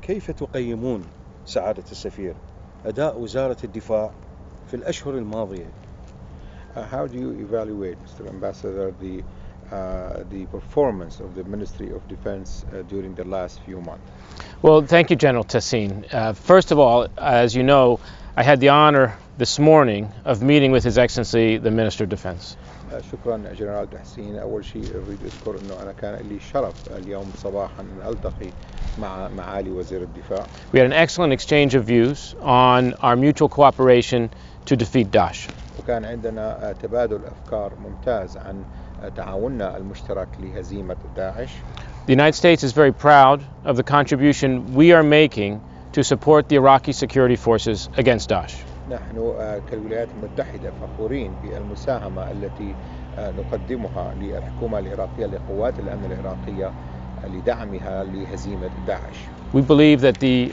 كيف تقيمون سعادة السفير أداء وزارة الدفاع في الأشهر الماضية؟ How do you evaluate, Mr. Ambassador, the performance of the Ministry of Defense during the last few months? Well, thank you, General Tassin. First of all, as you know, I had the honor this morning of meeting with His Excellency, the Minister of Defense. شكرا جنرال تحسين. أول شيء أريد أذكر أنه أنا كان لي شرف اليوم صباحا أن ألتقي مع معالي وزير الدفاع. We had an excellent exchange of views on our mutual cooperation to defeat Daesh. وكان عندنا تبادل أفكار ممتاز عن تعاوننا المشترك لهزيمة داعش. The United States is very proud of the contribution we are making to support the Iraqi security forces against Daesh. نحن كالولايات المتحدة فخورين بالمساهمة التي نقدمها للحكومة العراقية لقوات الأمن العراقية لدعمها لهزيمة داعش. We believe that the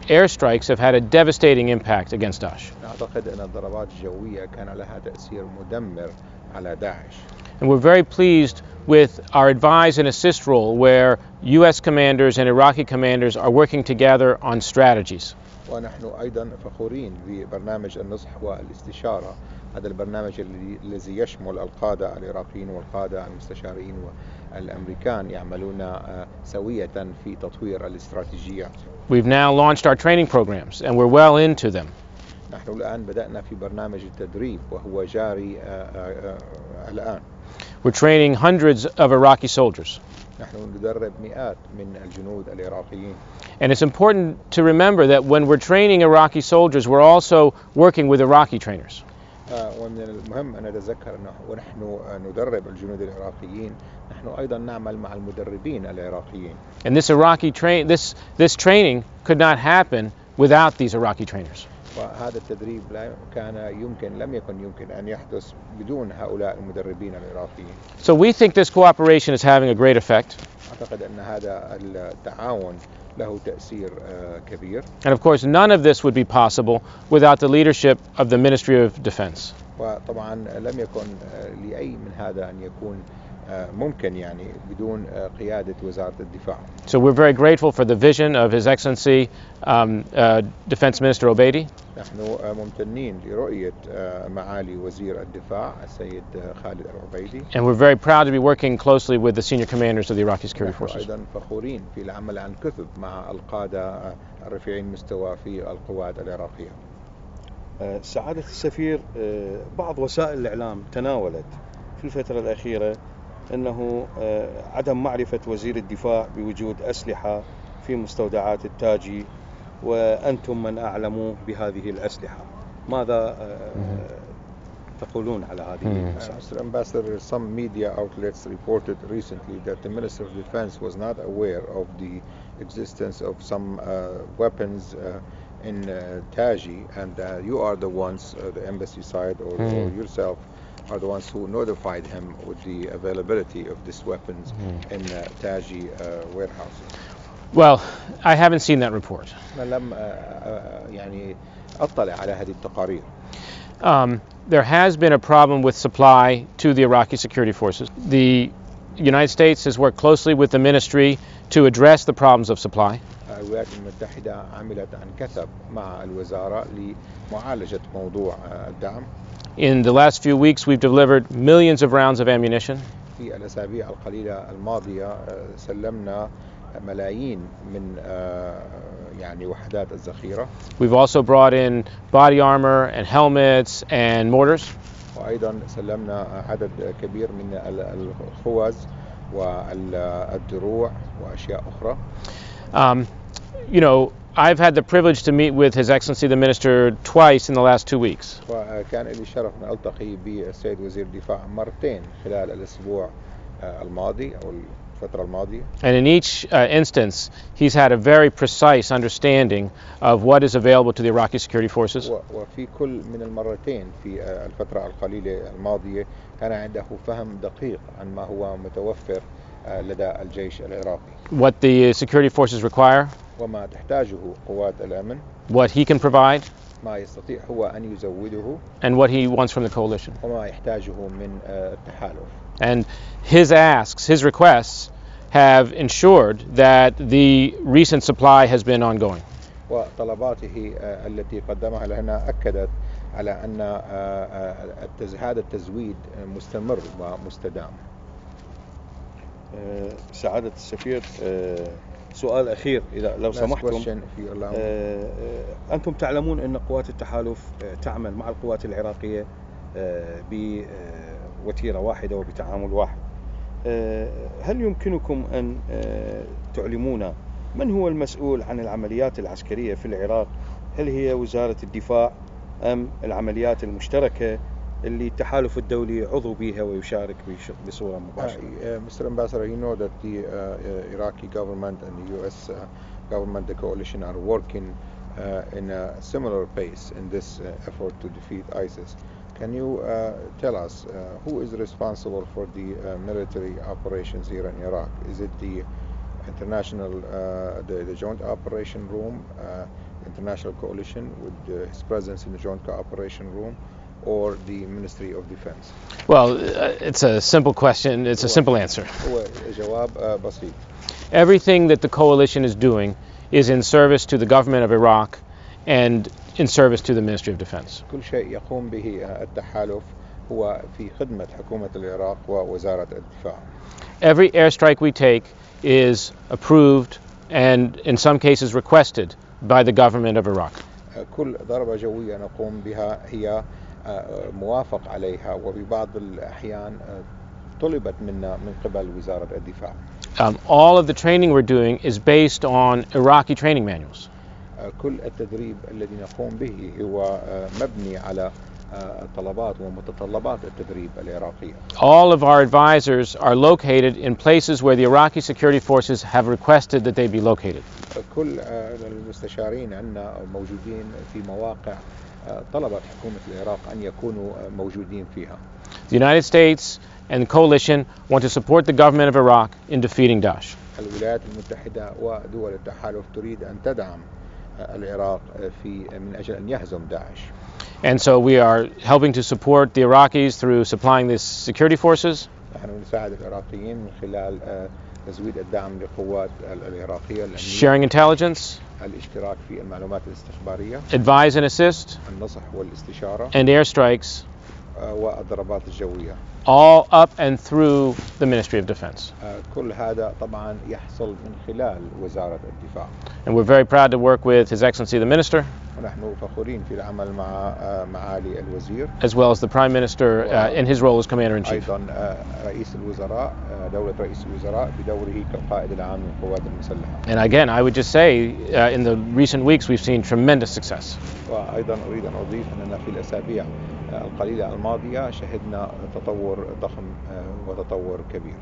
airstrikes have had a devastating impact against Daesh. نعتقد أن الضربات الجوية كان لها تأثير مدمر على داعش. And we're very pleased with our advise and assist role where U.S. commanders and Iraqi commanders are working together on strategies. ونحن أيضا فخورين ببرنامج النصح والاستشارة. هذا البرنامج الذي يشمل القادة العراقيين والقادة المستشارين والأمريكان يعملون سوية في تطوير الاستراتيجيات. We've now launched our training programs and we're well into them. نحن الآن بدأنا في برنامج التدريب وهو جاري الآن. We're training hundreds of Iraqi soldiers. نحن ندرب مئات من الجنود العراقيين. And it's important to remember that when we're training Iraqi soldiers, we're also working with Iraqi trainers. ومن المهم أن نتذكر أنه ونحن ندرب الجنود العراقيين نحن أيضا نعمل مع المدربين العراقيين. And this training could not happen without these Iraqi trainers. وهذا التدريب لم يكن يمكن أن يحدث بدون هؤلاء المدربين العراقيين. So we think this cooperation is having a great effect. أعتقد أن هذا التعاون له تأثير كبير. And of course none of this would be possible without the leadership of the Ministry of Defense. وطبعا لم يكن لأي من هذا أن يكون ممكن يعني بدون قيادة وزارة الدفاع. So we're very grateful for the vision of His Excellency Defense Minister العبيدي. نحن ممتنين لرؤية معالي وزير الدفاع السيد خالد العبيدي. And we're very proud to be working closely with the senior commanders of the Iraqi security forces. أيضا فخورين في العمل عن كثب مع القادة الرفيعين المستوى في القوات العراقية. سعادة السفير، بعض وسائل الإعلام تناولت في الفترة الأخيرة أنه عدم معرفة وزير الدفاع بوجود أسلحة في مستودعات التاجي وأنتم من أعلموا بهذه الأسلحة. ماذا تقولون على هذه المسألة؟ Mr. Ambassador, some media outlets reported recently that the Minister of Defense was not aware of the existence of some weapons in Taji, and you are the ones, the embassy side or yourself, are the ones who notified him with the availability of these weapons in Taji warehouses. Well, I haven't seen that report. لم يعني أطلع على هذه التقارير. There has been a problem with supply to the Iraqi security forces. The United States has worked closely with the ministry to address the problems of supply. الولايات المتحدة عملت عن كثب مع الوزارة لمعالجة موضوع الدعم. In the last few weeks, we've delivered millions of rounds of ammunition. في الأسابيع القليلة الماضية سلمنا ملايين من يعني وحدات الذخيرة. We've also brought in body armor and helmets and mortars. وأيضا سلمنا عدد كبير من الخوذ والدروع وأشياء أخرى. You know, I've had the privilege to meet with His Excellency the Minister twice in the last 2 weeks. وكان لي شرف أن ألتقي بالسيد وزير الدفاع مرتين خلال الأسبوع الماضي أو الفترة الماضية. And in each instance, he's had a very precise understanding of what is available to the Iraqi security forces. وفي كل من المرتين في الفترة القليلة الماضية كان عنده فهم دقيق عن ما هو متوفر لدى الجيش العراقي. What the security forces require. وما تحتاجه قوات الأمن. What he can provide. ما يستطيع هو أن يزوده. And what he wants from the coalition. وما يحتاجه من التحالف. And his asks, his requests, have ensured that the recent supply has been ongoing. وطلباته التي قدمها لنا أكدت على أن هذا التزويد مستمر ومستدام. سعادة السفير، سؤال أخير إذا لو سمحتم. أنتم تعلمون أن قوات التحالف تعمل مع القوات العراقية بوتيرة واحدة وبتعامل واحد. هل يمكنكم أن تعلمونا من هو المسؤول عن العمليات العسكرية في العراق؟ هل هي وزارة الدفاع أم العمليات المشتركة اللي التحالف الدولي عضو بها ويشارك بصورة مباشرة؟ Mr. Ambassador, you know that the Iraqi government and the U.S. government, the coalition, are working in a similar pace in this effort to defeat ISIS. Can you tell us who is responsible for the military operations here in Iraq? Is it the international, the Joint Operation Room, international coalition with his presence in the Joint Cooperation Room, or the Ministry of Defense? Well, it's a simple question. It's a simple answer. Everything that the coalition is doing is in service to the government of Iraq and in service to the Ministry of Defense. كل شيء يقوم به التحالف هو في خدمة حكومة العراق ووزارة الدفاع. Every airstrike we take is approved and in some cases requested by the government of Iraq. كل ضربة جوية نقوم بها هي موافق عليها وببعض الأحيان طلبت منا من قبل وزارة الدفاع. All of the training we're doing is based on Iraqi training manuals. كل التدريب الذي نقوم به هو مبني على طلبات ومتطلبات التدريب العراقية. All of our advisors are located in places where the Iraqi security forces have requested that they be located. كل المستشارين عندنا موجودين في مواقع طلبت حكومة العراق أن يكونوا موجودين فيها. The United States and the coalition want to support the government of Iraq in defeating Daesh. الولايات المتحدة ودول التحالف تريد أن تدعم العراق من أجل أن يهزم داعش. And so we are helping to support the Iraqis through supplying the security forces. نحن نساعد العراقيين من خلال تزويد الدعم للقوات العراقية. Sharing intelligence. الاشتراك في المعلومات الاستخبارية. Advise and assist. النصح والاستشارة. And airstrikes. والضربات الجوية. All up and through the Ministry of Defense. كل هذا طبعا يحصل من خلال وزارة الدفاع. And we're very proud to work with His Excellency the Minister. ونحن فخورين في العمل مع معالي الوزير. As well as the Prime Minister in his role as Commander-in-Chief. أيضا رئيس الوزراء دولة رئيس الوزراء بدوره كالقائد العام للقوات المسلحة. And again, I would just say in the recent weeks we've seen tremendous success. وأيضا أريد أن أضيف أننا في الأسابيع القليلة الماضية شهدنا تطور ضخم وتطور كبير.